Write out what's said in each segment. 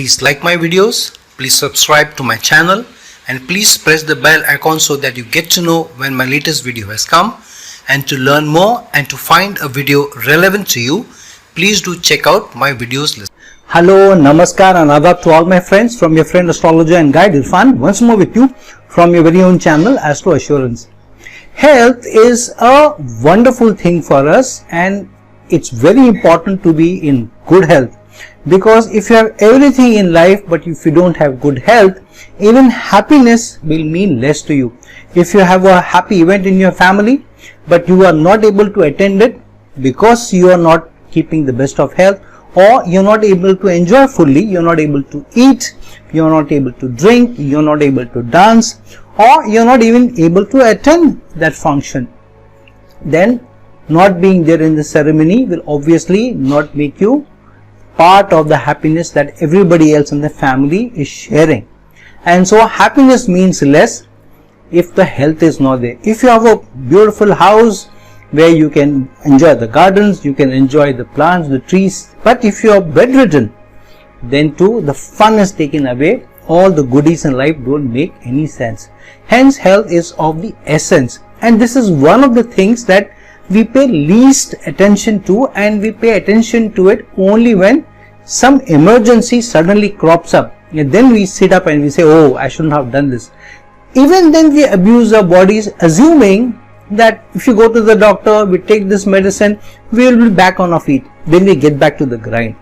Please like my videos, please subscribe to my channel, and please press the bell icon so that you get to know when my latest video has come. And to learn more and to find a video relevant to you, please do check out my videos list. Hello, Namaskar and Adab to all my friends from your friend astrologer and guide Irfan, once more with you from your very own channel Astro Assurance. Health is a wonderful thing for us, and it's very important to be in good health, because if you have everything in life but if you don't have good health, even happiness will mean less to you. If you have a happy event in your family but you are not able to attend it because you are not keeping the best of health, or you're not able to enjoy fully, you're not able to eat, you're not able to drink, you're not able to dance, or you're not even able to attend that function, then not being there in the ceremony will obviously not make you part of the happiness that everybody else in the family is sharing. And so happiness means less if the health is not there. If you have a beautiful house where you can enjoy the gardens, you can enjoy the plants, the trees, but if you are bedridden, then too the fun is taken away. All the goodies in life don't make any sense. Hence, health is of the essence, and this is one of the things that we pay least attention to, and we pay attention to it only when some emergency suddenly crops up, and then we sit up and we say, oh, I shouldn't have done this. Even then we abuse our bodies, assuming that if you go to the doctor, we take this medicine, we will be back on our feet. Then we get back to the grind,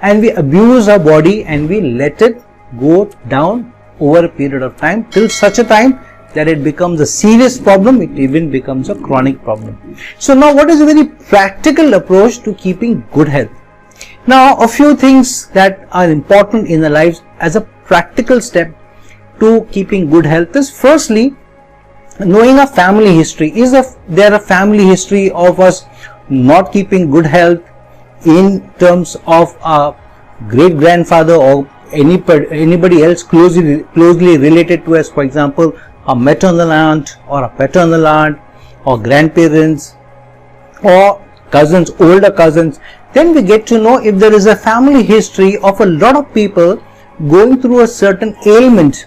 and we abuse our body and we let it go down over a period of time till such a time that it becomes a serious problem, it even becomes a chronic problem. So now, what is a very practical approach to keeping good health? Now, a few things that are important in our lives as a practical step to keeping good health is, firstly, knowing a family history. Is there a family history of us not keeping good health in terms of a great grandfather or anybody else closely related to us? For example, a maternal aunt or a paternal aunt or grandparents or cousins, older cousins. Then we get to know if there is a family history of a lot of people going through a certain ailment.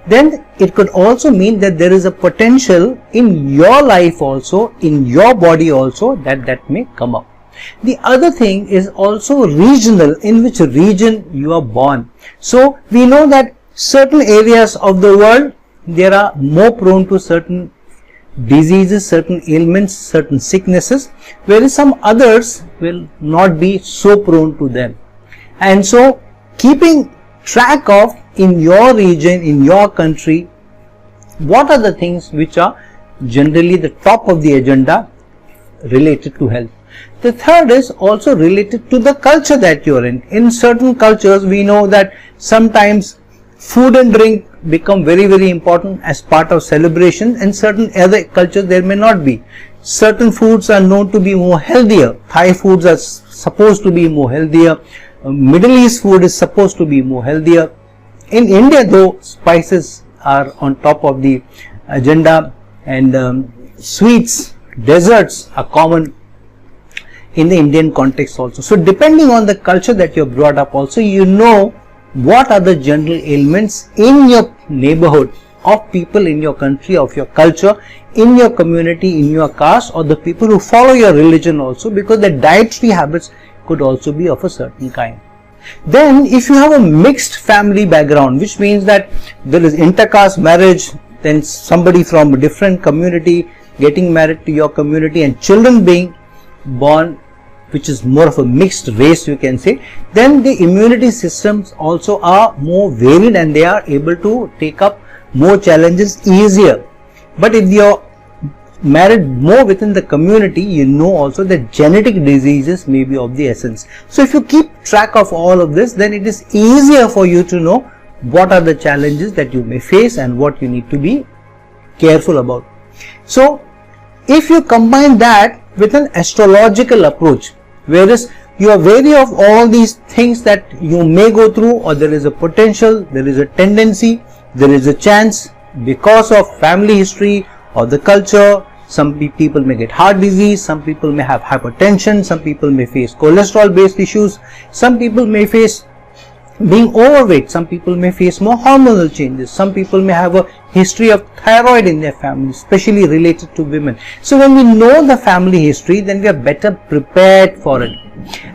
Then it could also mean that there is a potential in your life also, in your body also, that may come up. The other thing is also regional, in which region you are born. So we know that certain areas of the world, they are more prone to certain diseases, certain ailments, certain sicknesses, whereas some others will not be so prone to them. And so keeping track of, in your region, in your country, what are the things which are generally the top of the agenda related to health. The third is also related to the culture that you are in. In certain cultures, we know that sometimes food and drink become very, very important as part of celebration, and certain other cultures there may not be. Certain foods are known to be more healthier. Thai foods are supposed to be more healthier. Middle East food is supposed to be more healthier. In India, though, spices are on top of the agenda, and sweets, desserts are common in the Indian context also. So depending on the culture that you're brought up also, you know what are the general ailments in your neighborhood, of people in your country, of your culture, in your community, in your caste, or the people who follow your religion also, because the dietary habits could also be of a certain kind. Then if you have a mixed family background, which means that there is intercaste marriage, then somebody from a different community getting married to your community and children being born, which is more of a mixed race, you can say, then the immunity systems also are more varied and they are able to take up more challenges easier. But if you're married more within the community, you know also that genetic diseases may be of the essence. So if you keep track of all of this, then it is easier for you to know what are the challenges that you may face and what you need to be careful about. So if you combine that with an astrological approach, whereas you are wary of all these things that you may go through, or there is a potential, there is a tendency, there is a chance because of family history or the culture. Some people may get heart disease, some people may have hypertension, some people may face cholesterol based issues, some people may face Being overweight, some people may face more hormonal changes. Some people may have a history of thyroid in their family, especially related to women. So when we know the family history, then we are better prepared for it.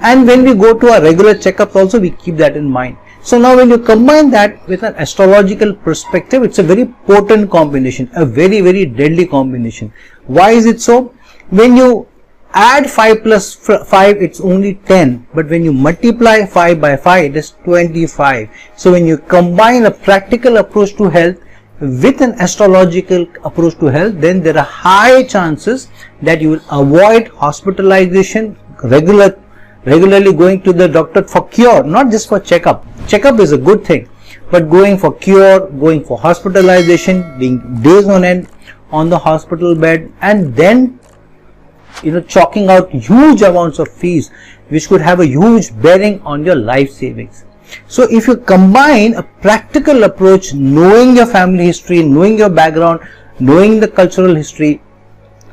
And when we go to our regular checkups also, we keep that in mind. So now when you combine that with an astrological perspective, it's a very potent combination, a very, very deadly combination. Why is it so? When you add 5 plus 5, it's only 10, but when you multiply 5 by 5, it is 25. So when you combine a practical approach to health with an astrological approach to health, then there are high chances that you will avoid hospitalization, regularly going to the doctor for cure, not just for checkup. Checkup is a good thing, but going for cure, going for hospitalization, being days on end on the hospital bed, and then chalking out huge amounts of fees which could have a huge bearing on your life savings. So if you combine a practical approach, knowing your family history, knowing your background, knowing the cultural history,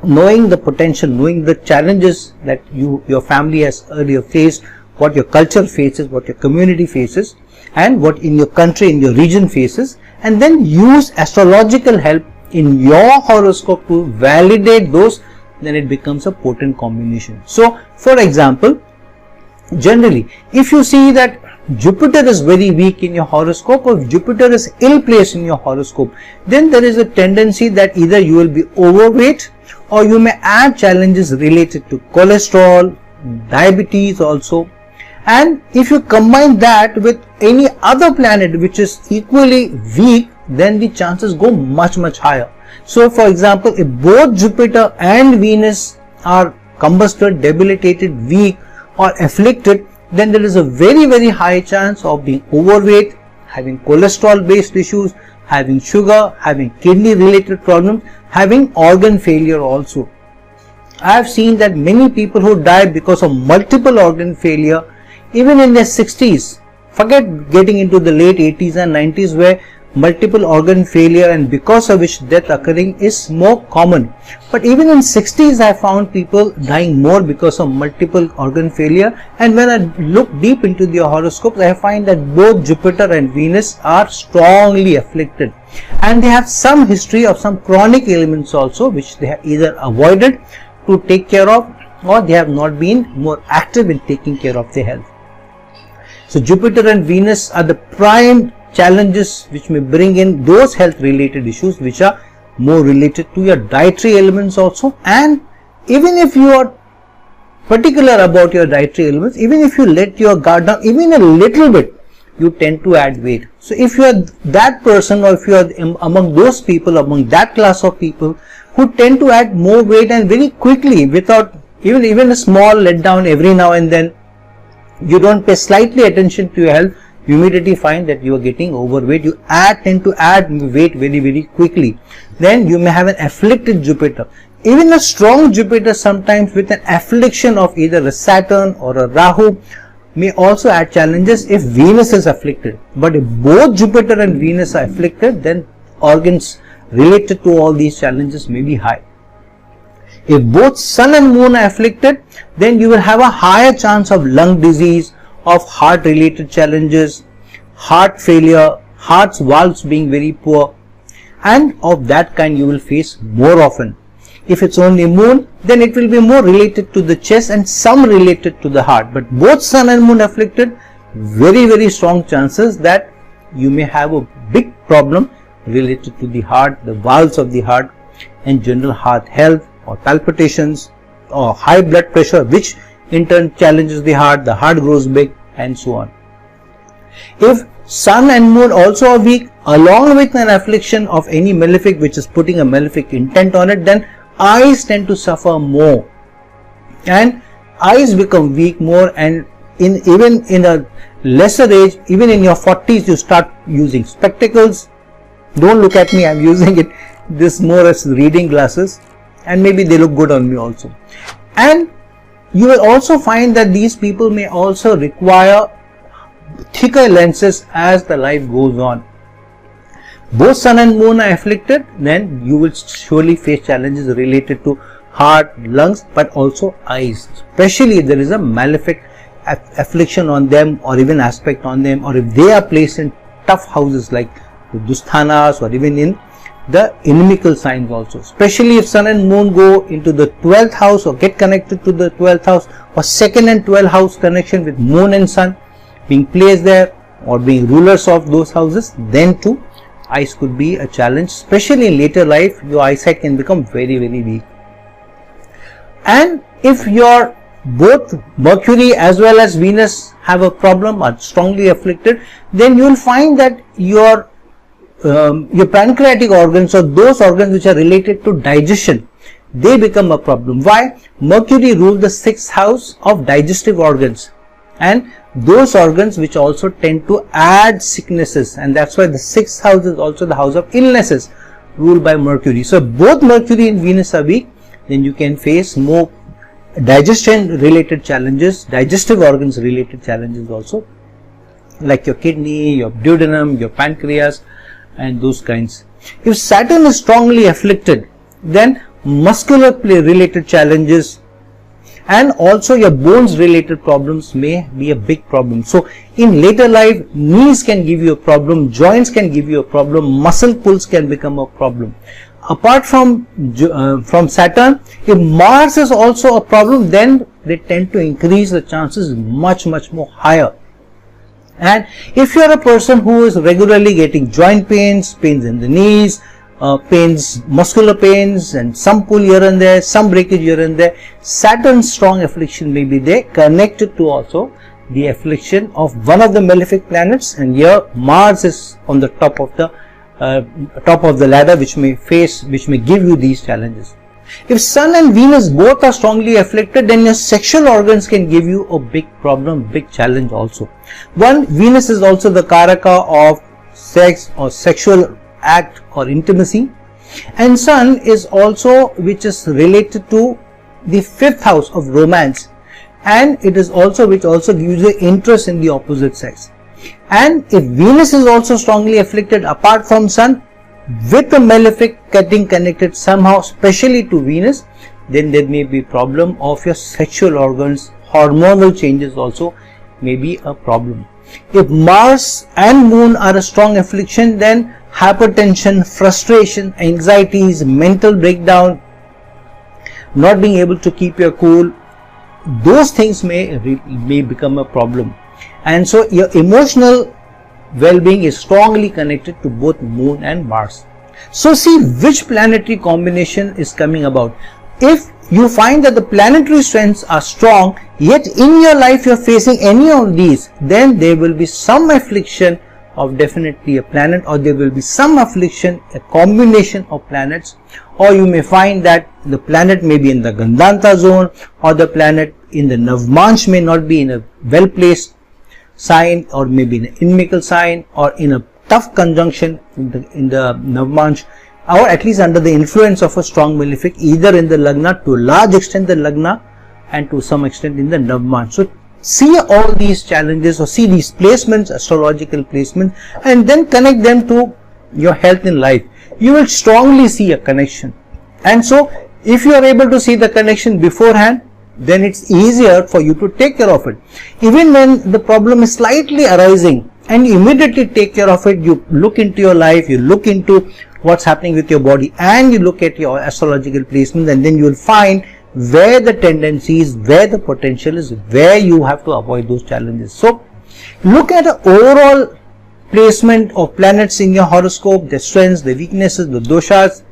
knowing the potential, knowing the challenges that your family has earlier faced, what your culture faces, what your community faces, and what in your country, in your region faces, and then use astrological help in your horoscope to validate those, then it becomes a potent combination. So for example, generally if you see that Jupiter is very weak in your horoscope, or if Jupiter is ill placed in your horoscope, then there is a tendency that either you will be overweight, or you may add challenges related to cholesterol, diabetes also. And if you combine that with any other planet which is equally weak, then the chances go much higher. So for example, if both Jupiter and Venus are combusted, debilitated, weak or afflicted, then there is a very high chance of being overweight, having cholesterol based issues, having sugar, having kidney related problems, having organ failure also. I have seen that many people who die because of multiple organ failure, even in their 60s, forget getting into the late 80s and 90s where multiple organ failure and because of which death occurring is more common. But even in 60s I found people dying more because of multiple organ failure, and when I look deep into their horoscopes, I find that both Jupiter and Venus are strongly afflicted, and they have some history of some chronic ailments also which they have either avoided to take care of, or they have not been more active in taking care of their health. So Jupiter and Venus are the prime challenges which may bring in those health related issues which are more related to your dietary elements also. And even if you are particular about your dietary elements, even if you let your guard down even a little bit, you tend to add weight. So if you are that person, or if you are among those people, among that class of people who tend to add more weight and very quickly without even a small letdown every now and then, you don't pay slightly attention to your health, you immediately find that you are getting overweight. You tend to add weight very quickly. Then you may have an afflicted Jupiter. Even a strong Jupiter sometimes with an affliction of either a Saturn or a Rahu may also add challenges if Venus is afflicted. But if both Jupiter and Venus are afflicted, then organs related to all these challenges may be high. If both Sun and Moon are afflicted, then you will have a higher chance of lung disease, of heart related challenges, heart failure, heart's valves being very poor, and of that kind you will face more often. If it's only Moon, then it will be more related to the chest and some related to the heart. But both Sun and Moon afflicted, very strong chances that you may have a big problem related to the heart, the valves of the heart, and general heart health, or palpitations, or high blood pressure, which in turn challenges the heart grows big, and so on. If Sun and Moon also are weak, along with an affliction of any malefic which is putting a malefic intent on it, then eyes tend to suffer more, and eyes become weak more, and even in a lesser age, even in your 40s, you start using spectacles. Don't look at me, I'm using it this more as reading glasses, and maybe they look good on me also. And you will also find that these people may also require thicker lenses as the life goes on. Both Sun and Moon are afflicted, then you will surely face challenges related to heart, lungs, but also eyes, especially if there is a malefic affliction on them or even aspect on them, or if they are placed in tough houses like the Dusthanas or even in the inimical signs also, especially if Sun and Moon go into the 12th house or get connected to the 12th house, or 2nd and 12th house connection with Moon and Sun being placed there or being rulers of those houses, then too eyes could be a challenge, especially in later life. Your eyesight can become very weak. And if your both Mercury as well as Venus have a problem, are strongly afflicted, then you will find that your pancreatic organs, or those organs which are related to digestion, they become a problem. Why? Mercury rules the 6th house of digestive organs, and those organs which also tend to add sicknesses, and that's why the 6th house is also the house of illnesses, ruled by Mercury. So both Mercury and Venus are weak, then you can face more digestion related challenges, digestive organs related challenges also, like your kidney, your duodenum, your pancreas, and those kinds. If Saturn is strongly afflicted, then muscular related challenges and also your bones related problems may be a big problem. So in later life, knees can give you a problem, joints can give you a problem, muscle pulls can become a problem. Apart from Saturn, if Mars is also a problem, then they tend to increase the chances much more higher. And if you are a person who is regularly getting joint pains, pains in the knees, pains, muscular pains, and some pull here and there, some breakage here and there, Saturn's strong affliction may be there, connected to also the affliction of one of the malefic planets, and here Mars is on the top of the ladder, which may give you these challenges. If Sun and Venus both are strongly afflicted, then your sexual organs can give you a big problem, big challenge also. One, Venus is also the Karaka of sex or sexual act or intimacy, and Sun is also, which is related to the 5th house of romance, and it is also which also gives you interest in the opposite sex. And if Venus is also strongly afflicted apart from Sun, with the malefic getting connected somehow, especially to Venus, then there may be problem of your sexual organs. Hormonal changes also may be a problem. If Mars and Moon are a strong affliction, then hypertension, frustration, anxieties, mental breakdown, not being able to keep your cool, those things may become a problem. And so your emotional well-being is strongly connected to both Moon and Mars. So see which planetary combination is coming about. If you find that the planetary strengths are strong, yet in your life you are facing any of these, then there will be some affliction of definitely a planet, or there will be some affliction, a combination of planets, or you may find that the planet may be in the Gandanta zone, or the planet in the Navmansh may not be in a well-placed sign, or maybe in an inimical sign, or in a tough conjunction in the Navmansh, or at least under the influence of a strong malefic, either in the Lagna, to a large extent the Lagna, and to some extent in the Navmansh. So see all these challenges, or see these placements, astrological placements, and then connect them to your health in life. You will strongly see a connection. And so if you are able to see the connection beforehand, then it's easier for you to take care of it. Even when the problem is slightly arising, and you immediately take care of it, you look into your life, you look into what's happening with your body, and you look at your astrological placements, and then you will find where the tendency is, where the potential is, where you have to avoid those challenges. So look at the overall placement of planets in your horoscope, their strengths, their weaknesses, the doshas,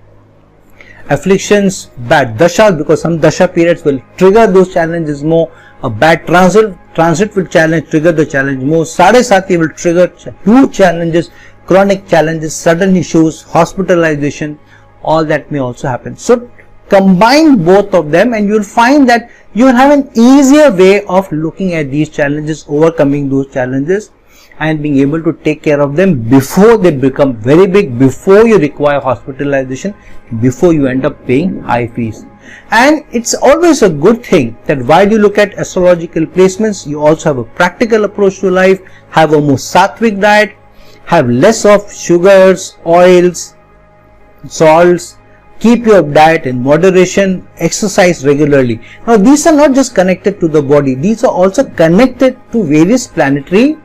afflictions, bad dashas, because some dasha periods will trigger those challenges more. A bad transit will trigger the challenge more. Sadesati will trigger huge challenges, chronic challenges, sudden issues, hospitalization, all that may also happen. So combine both of them, and you will find that you will have an easier way of looking at these challenges, overcoming those challenges, and being able to take care of them before they become very big, before you require hospitalization, before you end up paying high fees. And it's always a good thing that while you look at astrological placements, you also have a practical approach to life, have a more sattvic diet, have less of sugars, oils, salts, keep your diet in moderation, exercise regularly. Now these are not just connected to the body, these are also connected to various planetary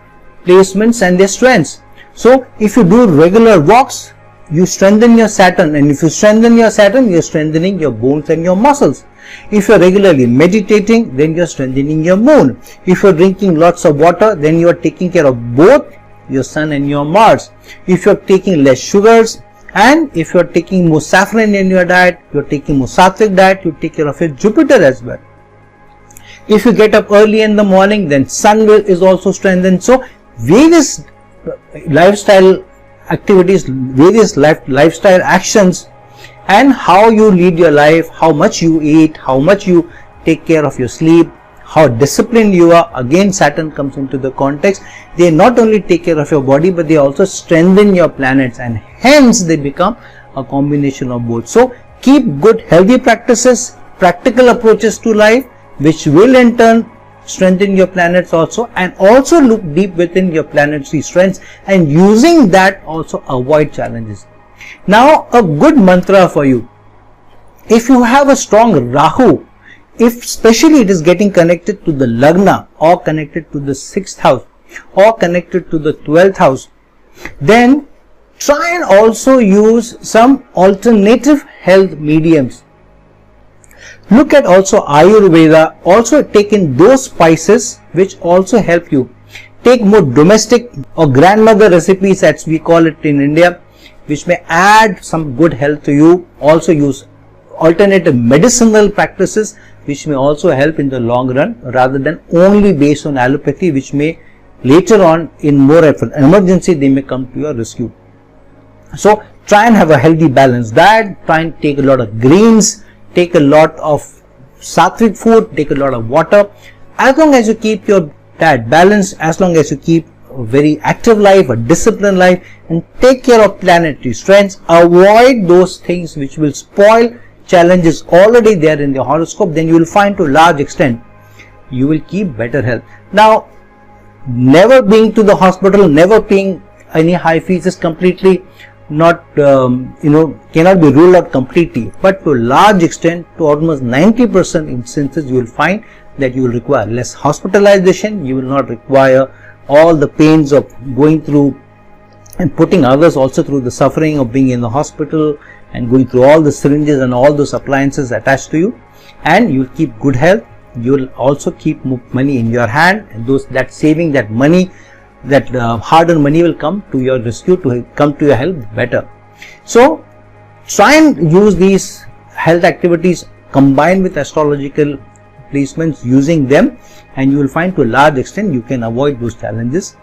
placements and their strengths. So if you do regular walks, you strengthen your Saturn, and if you strengthen your Saturn, you are strengthening your bones and your muscles. If you are regularly meditating, then you are strengthening your moon. If you are drinking lots of water, then you are taking care of both your Sun and your Mars. If you are taking less sugars, and if you are taking more saffron in your diet, you are taking more sattvic diet, you take care of your Jupiter as well. If you get up early in the morning, then Sun is also strengthened. So various lifestyle activities, various lifestyle actions, and how you lead your life, how much you eat, how much you take care of your sleep, how disciplined you are. Again, Saturn comes into the context. They not only take care of your body, but they also strengthen your planets, and hence they become a combination of both. So keep good healthy practices, practical approaches to life, which will in turn strengthen your planets also, and also look deep within your planetary strengths, and using that also avoid challenges. Now a good mantra for you: if you have a strong Rahu, if especially it is getting connected to the Lagna, or connected to the 6th house, or connected to the 12th house, then try and also use some alternative health mediums. Look at also Ayurveda, also take in those spices which also help you. Take more domestic or grandmother recipes, as we call it in India, which may add some good health to you. Also use alternative medicinal practices which may also help in the long run, rather than only based on allopathy, which may later on in more emergency they may come to your rescue. So try and have a healthy balanced diet, try and take a lot of greens, take a lot of sattvic food, take a lot of water. As long as you keep your diet balanced, as long as you keep a very active life, a disciplined life, and take care of planetary strengths, avoid those things which will spoil challenges already there in the horoscope, then you will find to a large extent you will keep better health. Now, never being to the hospital, never paying any high fees is completely not cannot be ruled out completely, but to a large extent, to almost 90% instances, you will find that you will require less hospitalization. You will not require all the pains of going through and putting others also through the suffering of being in the hospital and going through all the syringes and all those appliances attached to you. And you will keep good health. You will also keep money in your hand, and that saving, that money, that hard-earned money will come to your rescue, to come to your help better. So try and use these health activities combined with astrological placements, using them, and you will find to a large extent you can avoid those challenges,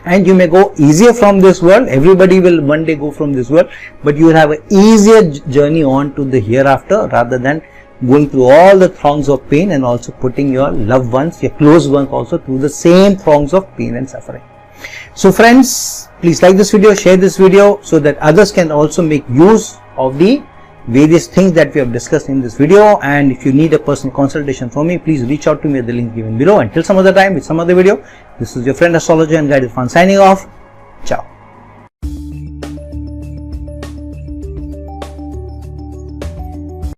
and you may go easier from this world. Everybody will one day go from this world, but you will have an easier journey on to the hereafter, rather than going through all the throngs of pain and also putting your loved ones, your close ones also through the same throngs of pain and suffering. So friends, please like this video, share this video, so that others can also make use of the various things that we have discussed in this video. And if you need a personal consultation from me, please reach out to me at the link given below. Until some other time with some other video, this is your friend Astrologer and Guide Irfan signing off. Ciao.